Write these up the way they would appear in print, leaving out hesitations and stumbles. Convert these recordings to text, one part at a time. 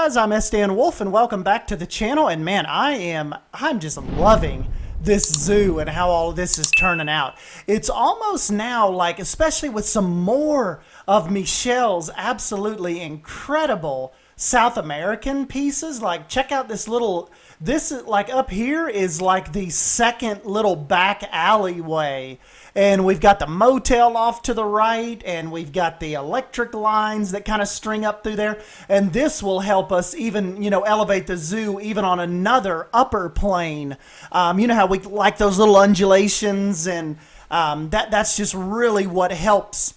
guys, I'm Sdanwolf and welcome back to the channel. And man, I'm just loving this zoo and how all of this is turning out. It's almost now like, especially with some more of Michelle's absolutely incredible South American pieces. Like, check out this little, this is like up here is like the second little back alleyway. And we've got the motel off to the right, and we've got the electric lines that kind of string up through there. And this will help us even, elevate the zoo even on another upper plane. You know how we like those little undulations, and that's just really what helps.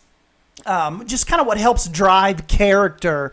Just kind of what helps drive character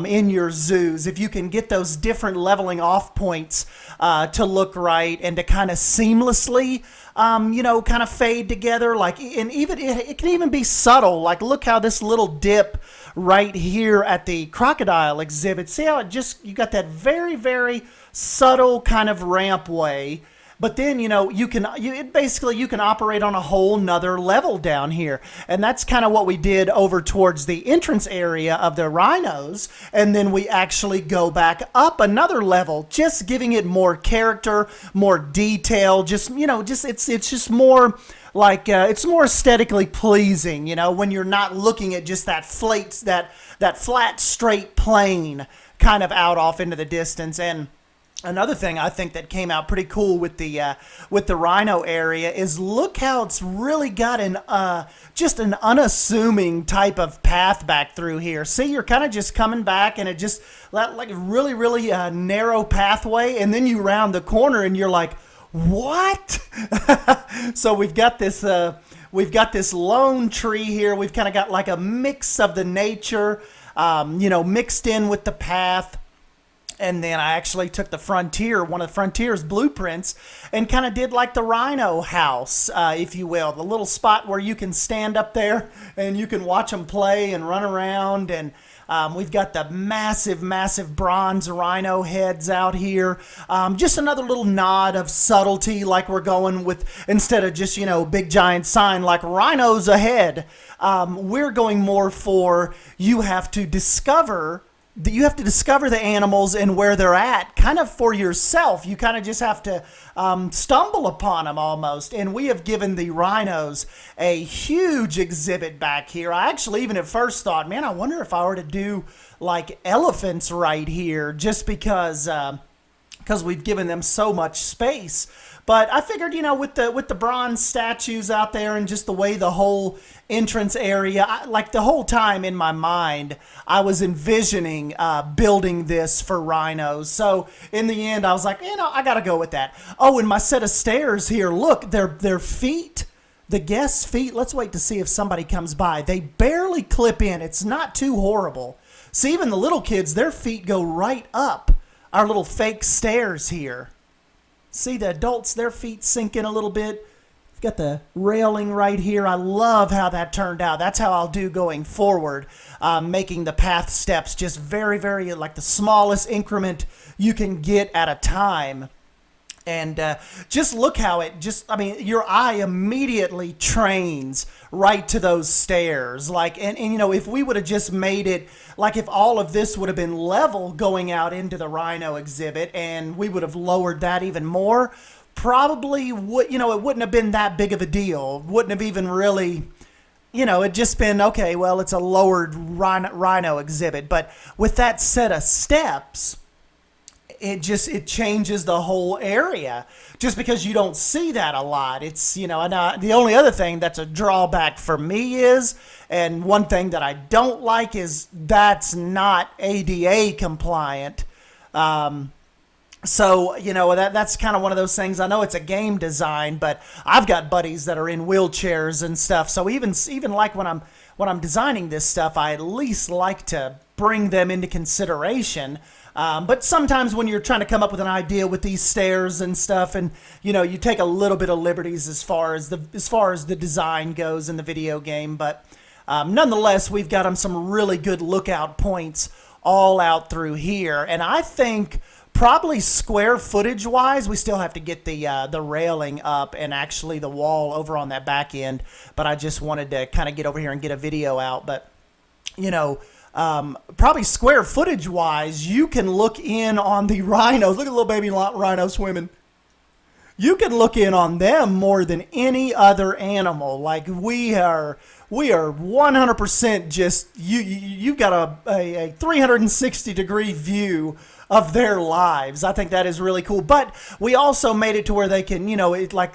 in your zoos. If you can get those different leveling off points to look right and to kind of seamlessly, kind of fade together. Like, and even it can even be subtle. Like, look how this little dip right here at the crocodile exhibit. See how you got that very, very subtle kind of rampway. But then, you can operate on a whole nother level down here. And that's kind of what we did over towards the entrance area of the rhinos. And then we actually go back up another level, just giving it more character, more detail, it's just more like, it's more aesthetically pleasing, when you're not looking at just that flat, straight plane kind of out off into the distance. And another thing I think that came out pretty cool with the rhino area is look how it's really got just an unassuming type of path back through here. See, you're kind of just coming back, and it just like really, really narrow pathway, and then you round the corner, and you're like, what? So we've got this lone tree here. We've kind of got like a mix of the nature, mixed in with the path. And then I actually took one of the Frontier's blueprints, and kind of did like the rhino house, if you will. The little spot where you can stand up there and you can watch them play and run around. And we've got the massive, massive bronze rhino heads out here. Just another little nod of subtlety, like we're going with, instead of just, big giant sign like rhinos ahead. We're going more for you have to discover the animals and where they're at kind of for yourself. You kind of just have to stumble upon them almost. And we have given the rhinos a huge exhibit back here. I actually even at first thought, man, I wonder if I were to do like elephants right here, just because we've given them so much space. But I figured, with the bronze statues out there and just the way the whole entrance area, like the whole time in my mind, I was envisioning building this for rhinos. So in the end, I was like, I got to go with that. Oh, and my set of stairs here, look, their feet, the guests' feet, let's wait to see if somebody comes by. They barely clip in. It's not too horrible. See, even the little kids, their feet go right up our little fake stairs here. See, the adults, their feet sink in a little bit. We've got the railing right here. I love how that turned out. That's how I'll do going forward, making the path steps just very, very like the smallest increment you can get at a time. And just look how your eye immediately trains right to those stairs. Like, and if we would have just made it, like if all of this would have been level going out into the rhino exhibit, and we would have lowered that even more, probably would, it wouldn't have been that big of a deal. Wouldn't have even really, it'd just been, okay, well, it's a lowered rhino exhibit. But with that set of steps, it changes the whole area, just because you don't see that a lot. It's, and the only other thing that's a drawback for me is, and one thing that I don't like is that's not ADA compliant. So, that's kind of one of those things. I know it's a game design, but I've got buddies that are in wheelchairs and stuff. So even like when I'm designing this stuff, I at least like to bring them into consideration. But sometimes when you're trying to come up with an idea with these stairs and stuff, and you take a little bit of liberties as far as the design goes in the video game. But nonetheless, we've got them some really good lookout points all out through here, and I think probably square footage wise, we still have to get the railing up and actually the wall over on that back end. But I just wanted to kind of get over here and get a video out. But probably square footage wise, you can look in on the rhinos. Look at the little baby rhino swimming. You can look in on them more than any other animal. Like we are 100% just you've got a 360 degree view of their lives. I think that is really cool. But we also made it to where they can,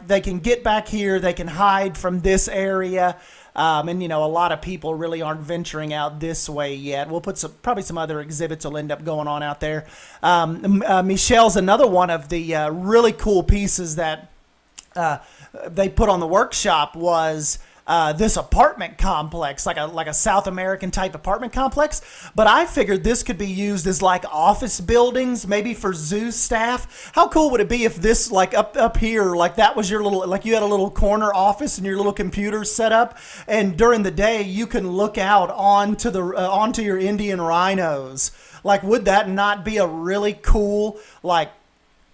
they can get back here, they can hide from this area. And a lot of people really aren't venturing out this way yet. We'll put probably some other exhibits will end up going on out there. Michelle's another one of the really cool pieces that they put on the workshop was this apartment complex, like a South American type apartment complex. But I figured this could be used as like office buildings, maybe for zoo staff. How cool would it be if this, like up here, like that was your little, like you had a little corner office and your little computer set up, and during the day you can look out onto your Indian rhinos. Like, would that not be a really cool, like,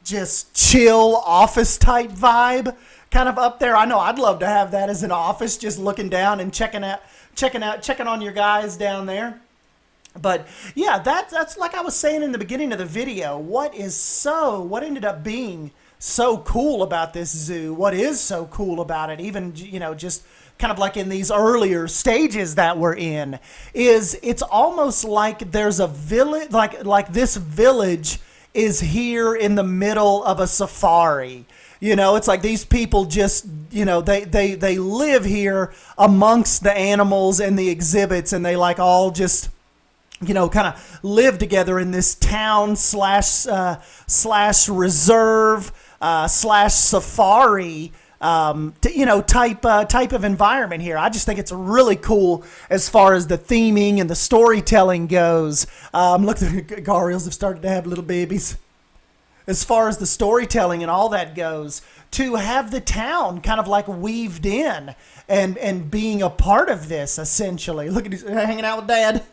just chill office type vibe? Kind of up there. I know I'd love to have that as an office, just looking down and checking on your guys down there. But yeah, that's like I was saying in the beginning of the video. What ended up being so cool about this zoo? What is so cool about it? Even just kind of like in these earlier stages that we're in, is it's almost like there's a village, like this village is here in the middle of a safari. It's like these people just, they live here amongst the animals and the exhibits, and they like all just, kind of live together in this town slash reserve slash safari type of environment here. I just think it's really cool as far as the theming and the storytelling goes. Look, the gharials have started to have little babies. As far as the storytelling and all that goes, to have the town kind of like weaved in and being a part of this, essentially. Look at he's hanging out with Dad.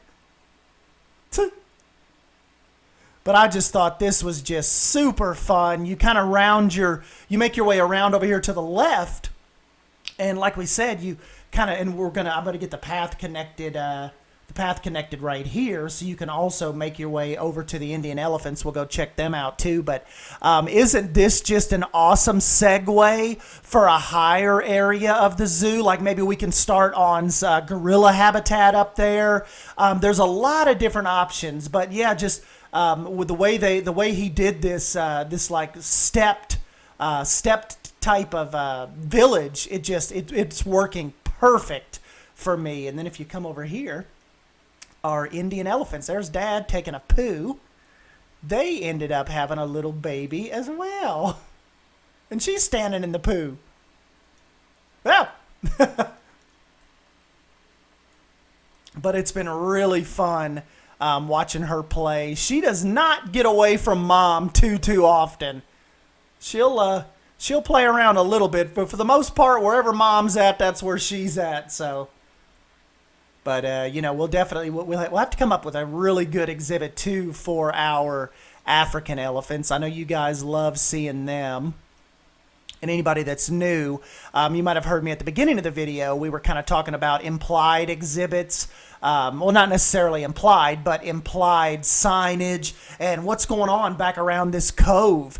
But I just thought this was just super fun. You kind of you make your way around over here to the left, and like we said, I'm going to get the path connected. The path connected right here, so you can also make your way over to the Indian elephants. We'll go check them out too. But isn't this just an awesome segue for a higher area of the zoo? Like maybe we can start on gorilla habitat up there. There's a lot of different options, but yeah, just with the way he did this like stepped type of village, it's working perfect for me. And then if you come over here, our Indian elephants. There's Dad taking a poo. They ended up having a little baby as well. And she's standing in the poo. Well. But it's been really fun watching her play. She does not get away from Mom too often. She'll play around a little bit, but for the most part, wherever Mom's at, that's where she's at, so... But, we'll have to come up with a really good exhibit, too, for our African elephants. I know you guys love seeing them. And anybody that's new, you might have heard me at the beginning of the video. We were kind of talking about implied exhibits. Well, not necessarily implied, but implied signage and what's going on back around this cove.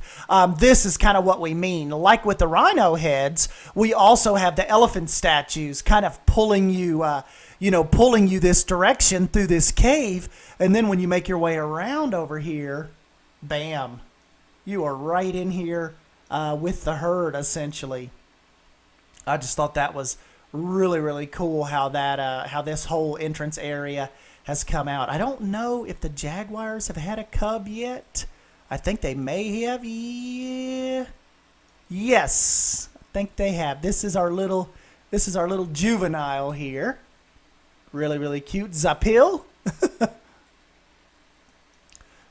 This is kind of what we mean. Like with the rhino heads, we also have the elephant statues kind of pulling you this direction through this cave. And then when you make your way around over here, bam, you are right in here with the herd, essentially. I just thought that was really, really cool how this whole entrance area has come out. I don't know if the jaguars have had a cub yet. I think they may have. Yeah. Yes, I think they have. This is our little juvenile here. Really, really cute. Zapil.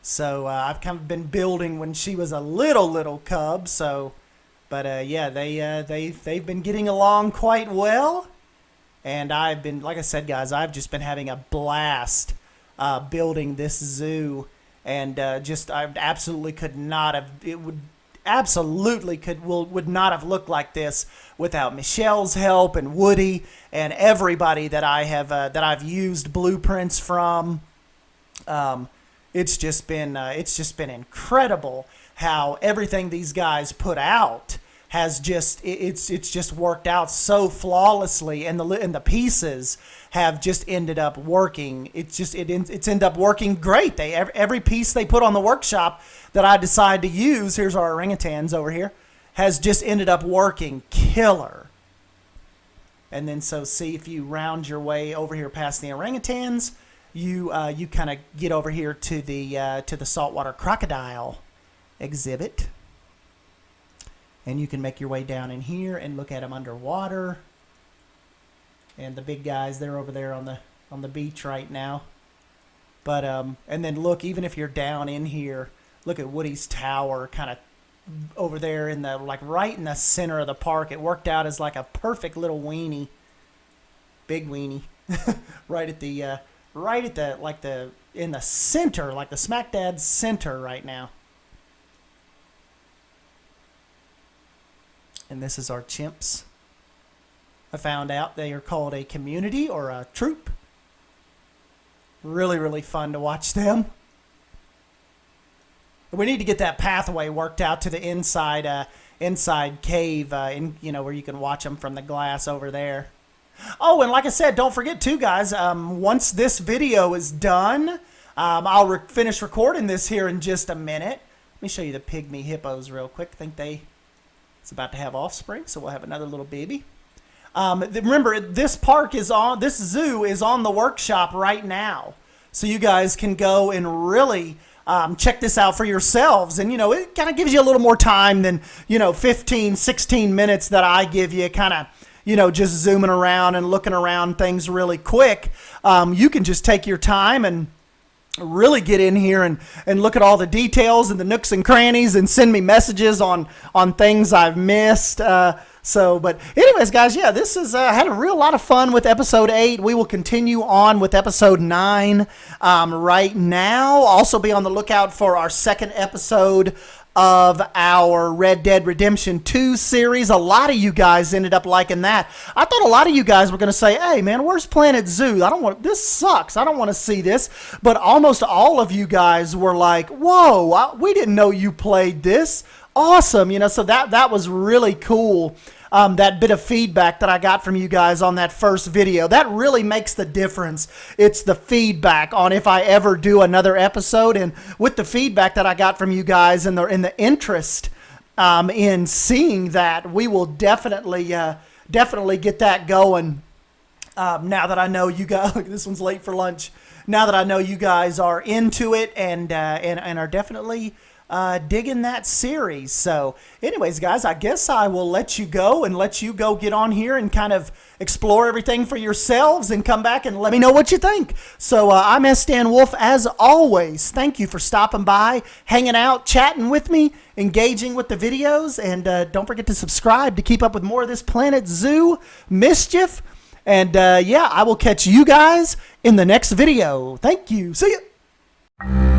So I've kind of been building when she was a little cub. So, but yeah, they've been getting along quite well. And I've been, like I said, guys, I've just been having a blast building this zoo. And I absolutely could not have. It would would not have looked like this without Michelle's help and Woody and everybody that I've used blueprints from. It's just been incredible how everything these guys put out has just it's just worked out so flawlessly, and the pieces have just ended up working. It's ended up working great. Every piece they put on the workshop that I decide to use, here's our orangutans over here, has just ended up working killer. And then so see, if you round your way over here past the orangutans, you kind of get over here to the saltwater crocodile exhibit, and you can make your way down in here and look at them underwater. And the big guys, they're over there on the beach right now. But and then look, even if you're down in here, look at Woody's tower, kind of over there in the right in the center of the park. It worked out as like a perfect little weenie, big weenie, right at the in the center, like the smack dab center right now. And this is our chimps. I found out they are called a community or a troop. Really, really fun to watch them. We need to get that pathway worked out to the inside cave, where you can watch them from the glass over there. Oh, and like I said, don't forget too, guys. Once this video is done, I'll finish recording this here in just a minute. Let me show you the Pygmy Hippos real quick. I think it's about to have offspring, so we'll have another little baby. Remember, this zoo is on the workshop right now, so you guys can go and really check this out for yourselves. And it kind of gives you a little more time than 15, 16 minutes that I give you, kind of just zooming around and looking around things really quick. You can just take your time and really get in here and look at all the details and the nooks and crannies and send me messages on things I've missed. But anyways, guys, yeah, this is had a real lot of fun with episode 8. We will continue on with episode 9 right now. Also be on the lookout for our second episode of our Red Dead Redemption 2 series. A lot of you guys ended up liking that. I thought a lot of you guys were going to say, hey, man, where's Planet Zoo? This sucks. I don't want to see this. But almost all of you guys were like, whoa, we didn't know you played this. Awesome. So that was really cool. That bit of feedback that I got from you guys on that first video, that really makes the difference. It's the feedback on if I ever do another episode, and with the feedback that I got from you guys and the interest in seeing that, we will definitely get that going. Now that I know you guys, look, this one's late for lunch. Now that I know you guys are into it and are definitely digging that series. So anyways, guys, I guess I will let you go get on here and kind of explore everything for yourselves and come back and let me know what you think. So I'm Sdanwolf, as always. Thank you for stopping by, hanging out, chatting with me, engaging with the videos, and don't forget to subscribe to keep up with more of this Planet Zoo mischief. And I will catch you guys in the next video. Thank you. See ya.